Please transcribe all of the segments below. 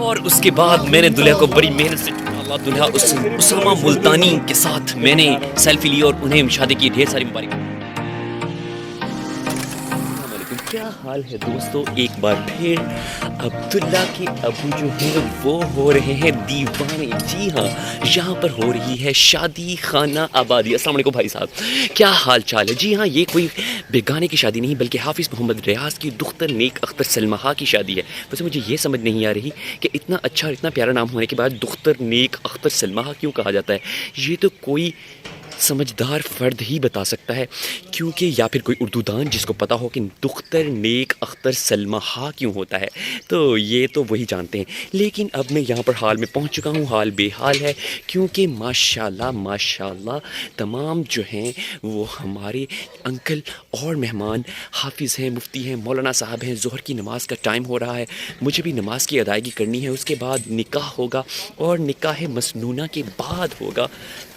اور اس کے بعد میں نے دلہا کو بڑی محنت سے ڈالا، دلہا اسامہ ملتانی کے ساتھ میں نے سیلفی لی اور انہیں شادی کی ڈھیر ساری مبارک۔ کیا حال ہے دوستو، ایک بار پھر عبداللہ کے ابو جو ہیں وہ ہو رہے ہیں دیوانے۔ جی ہاں، یہاں پر ہو رہی ہے شادی خانہ آبادی۔ السلام علیکم بھائی صاحب، کیا حال چال ہے؟ جی ہاں، یہ کوئی بیگانے کی شادی نہیں بلکہ حافظ محمد ریاض کی دختر نیک اختر سلمہ کی شادی ہے۔ ویسے مجھے یہ سمجھ نہیں آ رہی کہ اتنا اچھا اور اتنا پیارا نام ہونے کے بعد دختر نیک اختر سلمہ کیوں کہا جاتا ہے۔ یہ تو کوئی سمجھدار فرد ہی بتا سکتا ہے، کیونکہ یا پھر کوئی اردو دان جس کو پتا ہو کہ دختر نیک اختر سلمہ کیوں ہوتا ہے، تو یہ تو وہی جانتے ہیں۔ لیکن اب میں یہاں پر حال میں پہنچ چکا ہوں، حال بے حال ہے، کیونکہ ماشاءاللہ تمام جو ہیں وہ ہمارے انکل اور مہمان حافظ ہیں، مفتی ہیں، مولانا صاحب ہیں۔ ظہر کی نماز کا ٹائم ہو رہا ہے، مجھے بھی نماز کی ادائیگی کرنی ہے، اس کے بعد نکاح ہوگا اور نکاح مسنونہ کے بعد ہوگا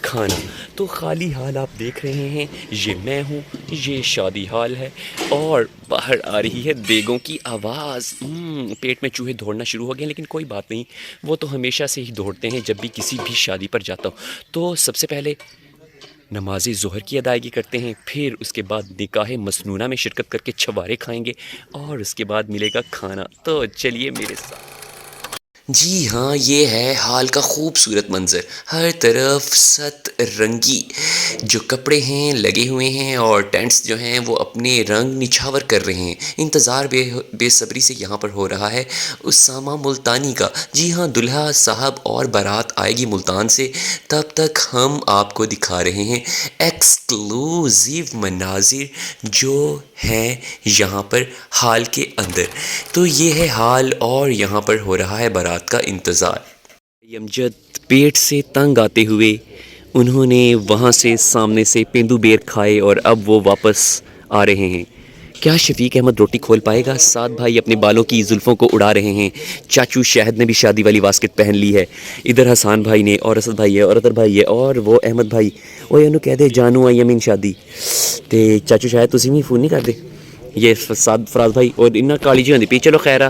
کھانا۔ تو خالی حال آپ دیکھ رہے ہیں، یہ میں ہوں، یہ شادی حال ہے اور باہر آ رہی ہے دیگوں کی آواز۔ پیٹ میں چوہے دوڑنا شروع ہو گئے، لیکن کوئی بات نہیں، وہ تو ہمیشہ سے ہی دوڑتے ہیں جب بھی کسی بھی شادی پر جاتا ہوں۔ تو سب سے پہلے نماز ظہر کی ادائیگی کرتے ہیں، پھر اس کے بعد نکاح مسنونہ میں شرکت کر کے چھوارے کھائیں گے اور اس کے بعد ملے گا کھانا۔ تو چلیے میرے ساتھ۔ جی ہاں، یہ ہے حال کا خوبصورت منظر، ہر طرف ست رنگی جو کپڑے ہیں لگے ہوئے ہیں اور ٹینٹس جو ہیں وہ اپنے رنگ نچھاور کر رہے ہیں۔ انتظار بے صبری سے یہاں پر ہو رہا ہے اسامہ ملتانی کا۔ جی ہاں، دلہا صاحب اور بارات آئے گی ملتان سے، تب تک ہم آپ کو دکھا رہے ہیں ایکسکلوزیو مناظر جو ہیں یہاں پر حال کے اندر۔ تو یہ ہے حال اور یہاں پر ہو رہا ہے بارات کا انتظار۔ امجد پیٹ سے تنگ آتے ہوئے انہوں نے وہاں سے سامنے سے پیندو بیر کھائے اور اب وہ واپس آ رہے ہیں۔ کیا شفیق احمد روٹی کھول پائے گا؟ سعد بھائی اپنے بالوں کی زلفوں کو اڑا رہے ہیں، چاچو شہد نے بھی شادی والی واسکٹ پہن لی ہے، ادھر حسان بھائی نے، اور اسد بھائی ہے، اور اطہر بھائی ہے، اور وہ احمد بھائی، وہ انہوں کہہ دے جانو آئی امین شادی تے چاچو شاید تسی بھی فون نہیں کر دے، یہ سعد فراز بھائی اور انہیں کالی جی ہوندی پی۔ چلو خیر،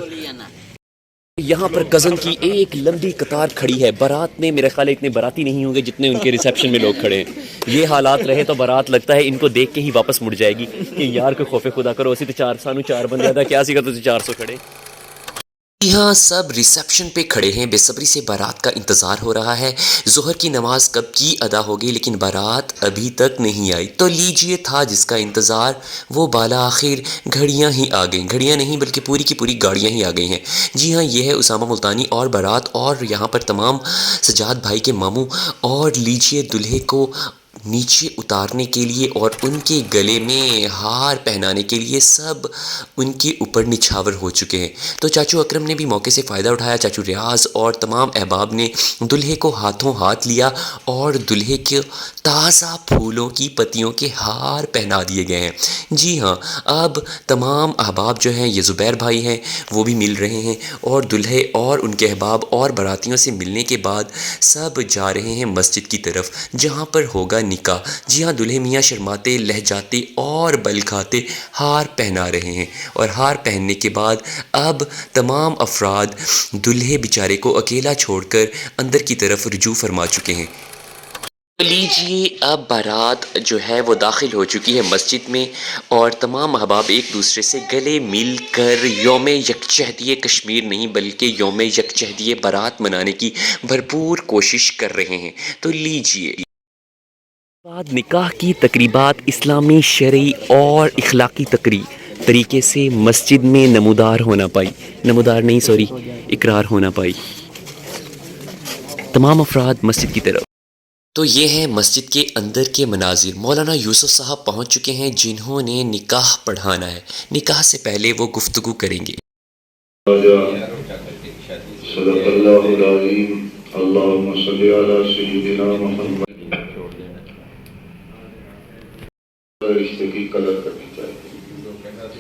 یہاں پر کزن کی ایک لمبی قطار کھڑی ہے۔ بارات میں میرے خیال اتنے باراتی نہیں ہوں گے جتنے ان کے ریسیپشن میں لوگ کھڑے ہیں۔ یہ حالات رہے تو بارات لگتا ہے ان کو دیکھ کے ہی واپس مڑ جائے گی کہ یار کوئی خوف خدا کرو، اسی تو چار بندے آدھا کیا سیکھا تو 400 کھڑے۔ یہاں سب ریسیپشن پہ کھڑے ہیں، بے صبری سے بارات کا انتظار ہو رہا ہے۔ ظہر کی نماز کب کی ادا ہو گئی لیکن بارات ابھی تک نہیں آئی، تو لیجئے تھا جس کا انتظار وہ بالا آخر گھڑیاں ہی آ گئیں، گھڑیاں نہیں بلکہ پوری کی پوری گاڑیاں ہی آ گئی ہیں۔ جی ہاں، یہ ہے اسامہ ملتانی اور بارات، اور یہاں پر تمام سجاد بھائی کے ماموں، اور لیجئے دلہے کو نیچے اتارنے کے لیے اور ان کے گلے میں ہار پہنانے کے لیے سب ان کے اوپر نچھاور ہو چکے ہیں۔ تو چاچو اکرم نے بھی موقع سے فائدہ اٹھایا، چاچو ریاض اور تمام احباب نے دلہے کو ہاتھوں ہاتھ لیا اور دلہے کے تازہ پھولوں کی پتیوں کے ہار پہنا دیے گئے ہیں۔ جی ہاں، اب تمام احباب جو ہیں، یہ زبیر بھائی ہیں، وہ بھی مل رہے ہیں اور دلہے اور ان کے احباب اور براتیوں سے ملنے کے بعد سب جا رہے ہیں مسجد کی طرف جہاں پر ہوگا نکاح۔ جی ہاں، دلہے میاں شرماتے لہجاتے اور بل کھاتے ہار پہنا رہے ہیں، اور ہار پہننے کے بعد اب تمام افراد دلہے بیچارے کو اکیلا چھوڑ کر اندر کی طرف رجوع فرما چکے ہیں۔ لیجیے اب بارات جو ہے وہ داخل ہو چکی ہے مسجد میں، اور تمام احباب ایک دوسرے سے گلے مل کر یوم یکجہتی کشمیر نہیں بلکہ یوم یکجہتی بارات منانے کی بھرپور کوشش کر رہے ہیں۔ تو لیجیے بعد نکاح کی تقریبات اسلامی شرعی اور اخلاقی طریقے سے مسجد میں نمودار اقرار ہونا پائی، تمام افراد مسجد کی طرف۔ تو یہ ہیں مسجد کے اندر کے مناظر۔ مولانا یوسف صاحب پہنچ چکے ہیں جنہوں نے نکاح پڑھانا ہے، نکاح سے پہلے وہ گفتگو کریں گے۔ صدق اللہ العظیم، اللہم صلی علی سیدنا محمد۔ رشتے کی قدر کرنی چاہیے۔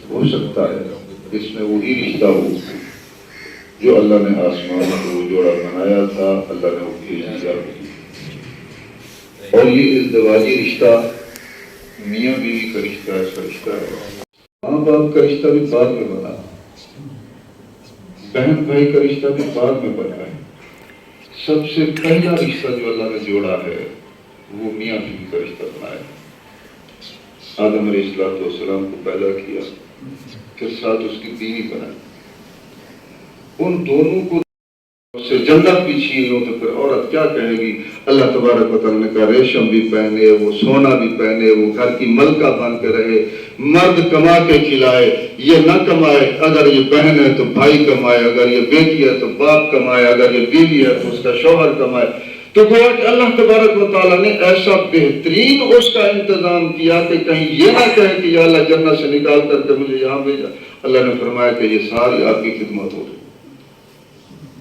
ہو سکتا ہے اس میں وہی رشتہ ہو جو اللہ نے آسمان کو جوڑا بنایا تھا، اللہ نے وہ بھیج دیا، اور یہ ازدواجی رشتہ میاں بیوی کا رشتہ ایسا رشتہ ہے، ماں باپ کا رشتہ بھی بعد میں بنا، بہن بھائی کا رشتہ بھی بعد میں بنا ہے، سب سے پہلا رشتہ جو اللہ نے جوڑا ہے وہ میاں بیوی کا رشتہ بنایا۔ آدم علیہ السلام کو پیدا کیا، پھر ساتھ اس کی بیوی بنائی، ان دونوں کو سے جنت بھی چھین لو تو پھر عورت کیا کہے گی؟ اللہ تبارک و تعالیٰ نے کہا ریشم بھی پہنے، وہ سونا بھی پہنے، وہ گھر کی ملکہ بن کے رہے، مرد کما کے کھلائے، یہ نہ کمائے، اگر یہ بہن ہے تو بھائی کمائے، اگر یہ بیٹی ہے تو باپ کمائے، اگر یہ بیوی ہے تو اس کا شوہر کمائے۔ تو گویا کہ اللہ تبارک و تعالیٰ نے ایسا بہترین اس کا انتظام کیا کہ کہیں یہ نہ کہے کہ یا اللہ جنت سے نکال کر کے مجھے یہاں بھیجا۔ اللہ نے فرمایا کہ یہ ساری آپ کی خدمت ہو رہی۔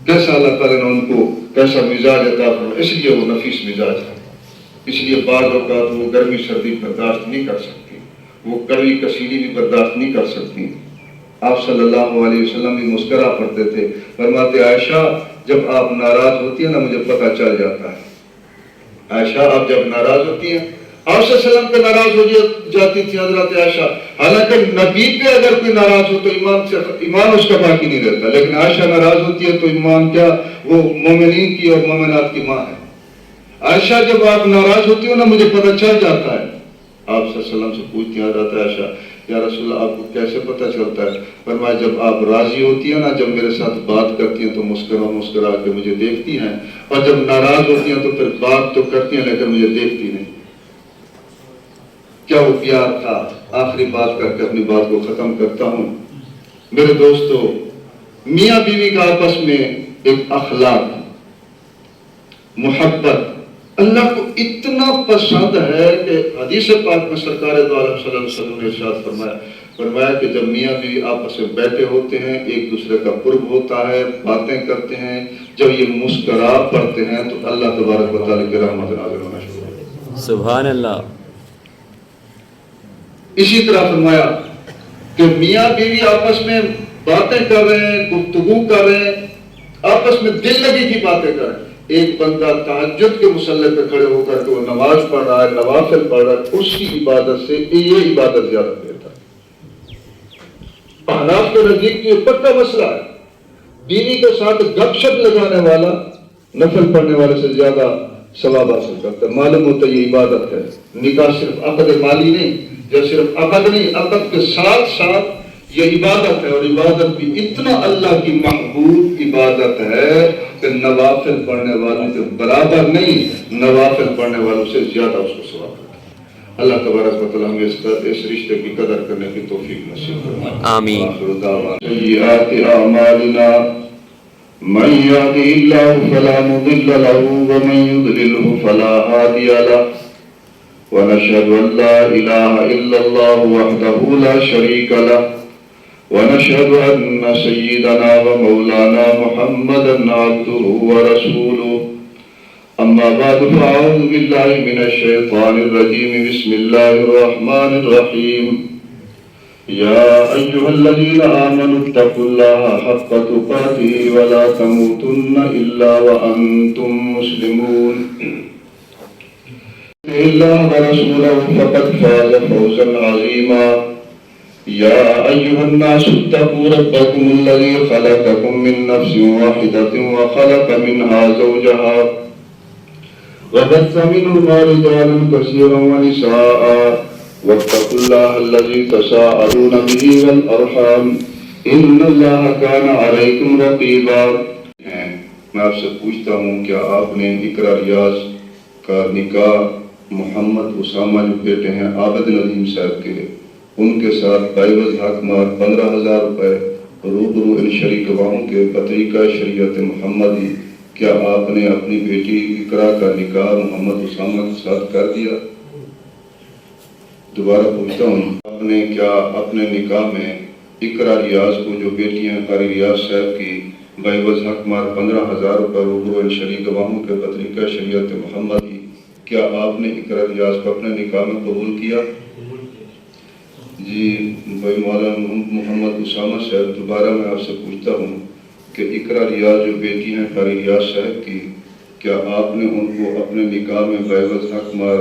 کیسا اللہ تعالیٰ نے ان کو کیسا مزاج عطا فرمایا، اس لیے وہ نفیس مزاج ہے، اس لیے بعض اوقات وہ گرمی سردی برداشت نہیں کر سکتی، وہ کڑوی کسیلی بھی برداشت نہیں کر سکتی۔ آپ صلی اللہ علیہ وسلم بھی مسکرا پڑتے تھے، فرماتے عائشہ جب آپ ناراض ہوتی ہیں نا مجھے پتہ چل جاتا ہے۔ عائشہ آپ جب ناراض ہوتی ہیں، آپ صلی اللہ علیہ وسلم پہ ناراض ہو جاتی تھی حضرت عائشہ، حالانکہ نبی پہ اگر کوئی ناراض ہو تو ایمان اس کا باقی نہیں رہتا، لیکن عائشہ ناراض ہوتی ہے تو ایمان کیا، وہ مومنین کی اور مومنات کی ماں ہے۔ عائشہ جب آپ ناراض ہوتی ہو نا مجھے پتہ چل جاتا ہے۔ آپ صلی اللہ علیہ وسلم سے پوچھتی ہیں حضرت عائشہ یا رسول اللہ آپ کو کیسے پتہ چلتا ہے؟ فرمایا جب آپ راضی ہوتی ہیں نا، جب میرے ساتھ بات کرتی ہیں تو مسکرا کے مجھے دیکھتی ہیں، اور جب ناراض ہوتی ہیں تو پھر بات تو کرتی ہیں لیکن مجھے دیکھتی نہیں۔ کیا وہ پیار تھا؟ آخری بات کر کے اپنی بات کو ختم کرتا ہوں۔ میرے دوستو، میاں بیوی کا آپس میں ایک اخلاق، محبت اللہ کو اتنا پسند ہے کہ حدیث پاک میں سرکار دو عالم صلی اللہ علیہ وسلم نے ارشاد فرمایا کہ جب میاں بیوی آپس میں بیٹھے ہوتے ہیں، ایک دوسرے کا قرب ہوتا ہے، باتیں کرتے ہیں، جب یہ مسکرا پڑتے ہیں تو اللہ تبارک و تعالیٰ کی رحمت نازل ہونا شروع ہوتی ہے۔ سبحان اللہ۔ اسی طرح فرمایا کہ میاں بیوی آپس میں باتیں کر رہے ہیں، گفتگو کر رہے ہیں، آپس میں دل لگی کی باتیں کر رہے ہیں۔ ایک بندہ تہجد کے مصلی پہ کھڑے ہو کر کے وہ نماز پڑھ رہا ہے، نوافل پڑھ رہا ہے، اس کی عبادت سے یہ عبادت زیادہ بہتر ہے۔ احناف کے نزدیک یہ پکا مسئلہ ہے، بیوی کے ساتھ گپ شپ لگانے والا نفل پڑھنے والے سے زیادہ ثواب حاصل کرتا ہے۔ معلوم ہوتا ہے یہ عبادت ہے، نکاح صرف عقد مالی نہیں، جو صرف عقد نہیں، عقد کے ساتھ ساتھ یہ عبادت ہے، اور عبادت بھی اتنا اللہ کی محبوب عبادت ہے کہ نوافل پڑھنے والوں کے برابر نہیں، نوافل پڑھنے والوں سے زیادہ اس کو ثواب ہے۔ اللہ تبارک و تعالیٰ ہمیں اس رشتے کی قدر کرنے کی توفیق نصیب فرمائے۔ آمین۔ آخر دعوانا سیئات اعمالنا من يهده الله فلا مضل له ومن يضلله فلا هادي له، ونشهد أن لا إله إلا الله وحده لا شريك له، ونشهد أن سيدنا ومولانا محمدا عبده ورسوله، أما بعد فأعوذ بالله من الشيطان الرجيم، بسم الله الرحمن الرحيم، يا أيها الذين آمنوا اتقوا الله حق تقاته ولا تموتن إلا وأنتم مسلمون، الله ورسوله فقد فاز فوزا عظيما، يا أيها الناس اتقوا ربكم الذي خلقكم من نفس واحدة وخلق منها زوجها وبث منهما رجالا كثيرا ونساء، واتقوا الله الذي تساءلون به والأرحام إن الله كان عليكم رقيبا۔ میں آپ سے پوچھتا ہوں کیا آپ نے اقرا ریاض کا نکاح محمد اسامہ جو بیٹے ہیں عابد ندیم صاحب کے، ان کے ساتھ بعوض حق مہر 15,000 روپے روبرو ان شریک گواہوں کے بطریقہ شریعت محمدی، کیا آپ نے اپنی بیٹی اقرا کا نکاح محمد اسامہ کے ساتھ کر دیا؟ دوبارہ پوچھتا ہوں، آپ نے کیا اپنے نکاح میں اقرا ریاض کو جو بیٹی ہیں قاری ریاض صاحب کی بعوض حق مہر 15,000 روپے روبرو ان شریک گواہوں کے بطریقہ شریعت محمدی، کیا آپ نے اقرا ریاض کو اپنے نکاح میں قبول کیا؟ جی بھائی مولانا محمد اسامہ صاحب، دوبارہ میں آپ سے پوچھتا ہوں کہ اقرا ریاض جو بیٹی ہیں قاری ریاض صاحب کی، کیا آپ نے ان کو اپنے نکاح میں بعوض حق مہر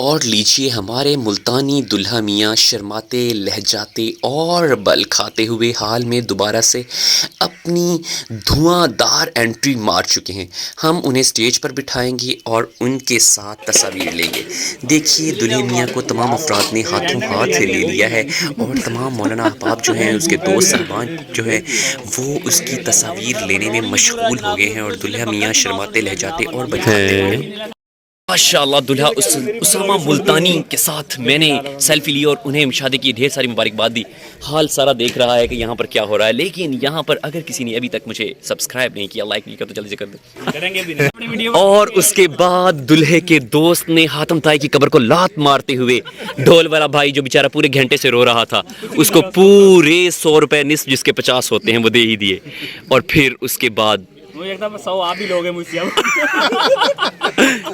اور لیجیے ہمارے ملتانی دلہا میاں شرماتے لہجاتے اور بل کھاتے ہوئے حال میں دوبارہ سے اپنی دھواں دار انٹری مار چکے ہیں. ہم انہیں سٹیج پر بٹھائیں گے اور ان کے ساتھ تصاویر لیں گے. دیکھیے دلہے میاں کو تمام افراد نے ہاتھوں ہاتھ سے لے لیا ہے اور تمام مولانا احباب جو ہیں اس کے دوست صاحبان جو ہیں وہ اس کی تصاویر لینے میں مشغول ہو گئے ہیں اور دلہا میاں شرماتے لہجاتے اور بل کھاتے ہوئے ماشاءاللہ دلہا اسامہ ملتانی کے ساتھ میں نے سیلفی لی اور انہیں شادی کی ڈھیر ساری مبارکباد دی. حال سارا دیکھ رہا ہے کہ یہاں پر کیا ہو رہا ہے، لیکن یہاں پر اگر کسی نے ابھی تک مجھے سبسکرائب نہیں کیا، لائک نہیں کیا تو جلدی سے کر دیں. اور اس کے بعد دلہے کے دوست نے حاتم طائی کی قبر کو لات مارتے ہوئے ڈھول والا بھائی جو بیچارہ پورے گھنٹے سے رو رہا تھا اس کو پورے 100 روپے نصف جس کے 50 ہوتے ہیں وہ دے ہی دیے. اور پھر اس کے بعد آپ ہی لوگ ہیں مجھ سے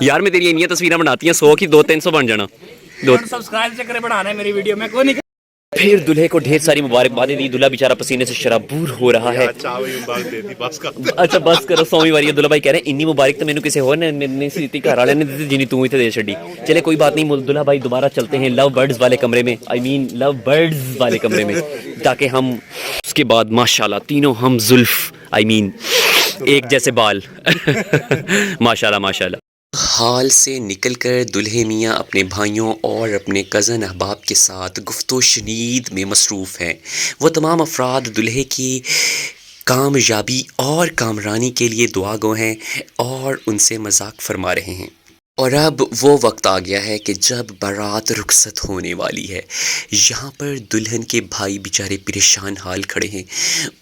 یار میں تیری انیاں تصویریں بناتی ہیں 100 کی 200-300 بن جانا. سبسکرائب سے کرے بڑھانا ہے میری ویڈیو میں کوئی نہیں. پھر دلہے کو ڈھیر ساری مبارکبادیں دی. دلہا بیچارہ پسینے سے شرابور ہو رہا ہے. اچھا بس کرو 100ویں واری. دلہا بھائی کہہ رہے ہیں انی مبارک تو مینوں کسی ہور نے سی دتی، گھر والے نے دتی جنی تو ہی تے دے چھڈی. چلے کوئی بات نہیں، دلہا بھائی دوبارہ چلتے ہیں لو برڈز والے کمرے میں، لو برڈز والے کمرے میں، تاکہ ہم اس کے بعد ماشاءاللہ تینوں ہم زلف ایک جیسے بال ماشاءاللہ ماشاءاللہ. حال سے نکل کر دلہے میاں اپنے بھائیوں اور اپنے کزن احباب کے ساتھ گفت و شنید میں مصروف ہیں. وہ تمام افراد دلہے کی کامیابی اور کامرانی کے لیے دعا گو ہیں اور ان سے مذاق فرما رہے ہیں. اور اب وہ وقت آ گیا ہے کہ جب بارات رخصت ہونے والی ہے. یہاں پر دلہن کے بھائی بیچارے پریشان حال کھڑے ہیں.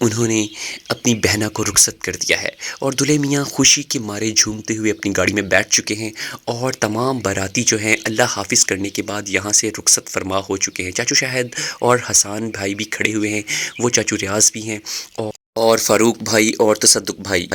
انہوں نے اپنی بہنا کو رخصت کر دیا ہے اور دلہے میاں خوشی کے مارے جھومتے ہوئے اپنی گاڑی میں بیٹھ چکے ہیں اور تمام باراتی جو ہیں اللہ حافظ کرنے کے بعد یہاں سے رخصت فرما ہو چکے ہیں. چاچو شاہد اور حسان بھائی بھی کھڑے ہوئے ہیں، وہ چاچو ریاض بھی ہیں اور فاروق بھائی اور تصدق بھائی.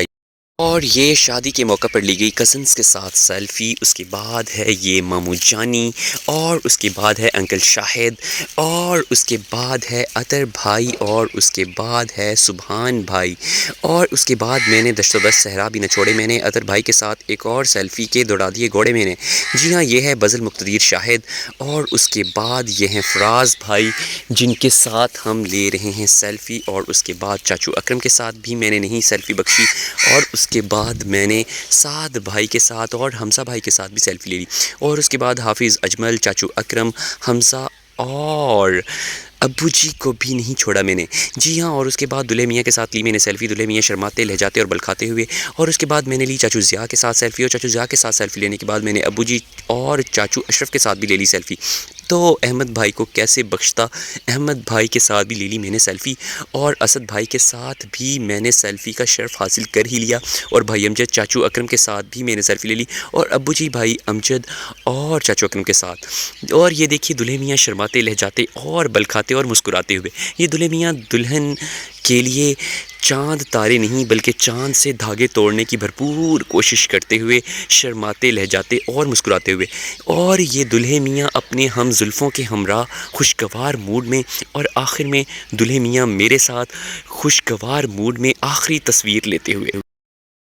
اور یہ شادی کے موقع پر لی گئی کزنز کے ساتھ سیلفی. اس کے بعد ہے یہ مامو جانی اور اس کے بعد ہے انکل شاہد اور اس کے بعد ہے عطر بھائی اور اس کے بعد ہے سبحان بھائی اور اس کے بعد میں نے دشت و بس صحرا بھی نہ چھوڑے. میں نے عطر بھائی کے ساتھ ایک اور سیلفی کے دوڑا دیے گھوڑے میں نے. جی ہاں، یہ ہے بزل مقتدیر شاہد اور اس کے بعد یہ ہیں فراز بھائی جن کے ساتھ ہم لے رہے ہیں سیلفی. اور اس کے بعد چاچو اکرم کے ساتھ بھی میں نے نہیں سیلفی بخشی اور اس کے بعد میں نے سعد بھائی کے ساتھ اور حمزہ بھائی کے ساتھ بھی سیلفی لے لی. اور اس کے بعد حافظ اجمل، چاچو اکرم، حمزہ اور ابو جی کو بھی نہیں چھوڑا میں نے. جی ہاں، اور اس کے بعد دلہے میاں کے ساتھ لی میں نے سیلفی. دلہے میاں شرماتے لہجاتے اور بل کھاتے ہوئے. اور اس کے بعد میں نے لی چاچو ضیاء کے ساتھ سیلفی اور چاچو ضیاء کے ساتھ سیلفی لینے کے بعد میں نے ابو جی اور چاچو اشرف کے ساتھ بھی لے لی سیلفی. تو احمد بھائی کو کیسے بخشتا، احمد بھائی کے ساتھ بھی لے لی میں نے سیلفی اور اسد بھائی کے ساتھ بھی میں نے سیلفی کا شرف حاصل کر ہی لیا. اور بھائی امجد چاچو اکرم کے ساتھ بھی میں نے سیلفی لے لی اور ابو جی بھائی امجد اور چاچو اکرم کے ساتھ. اور یہ دیکھیے دلہے میاں شرماتے لہجاتے اور بل کھاتے اور مسکراتے ہوئے. یہ دلہے میاں دلہن کے لیے چاند تارے نہیں بلکہ چاند سے دھاگے توڑنے کی بھرپور کوشش کرتے ہوئے شرماتے لہجاتے اور مسکراتے ہوئے. اور یہ دلہے میاں اپنے ہم زلفوں کے ہمراہ خوشگوار موڈ میں اور آخر میں دلہے میاں میرے ساتھ خوشگوار موڈ میں آخری تصویر لیتے ہوئے.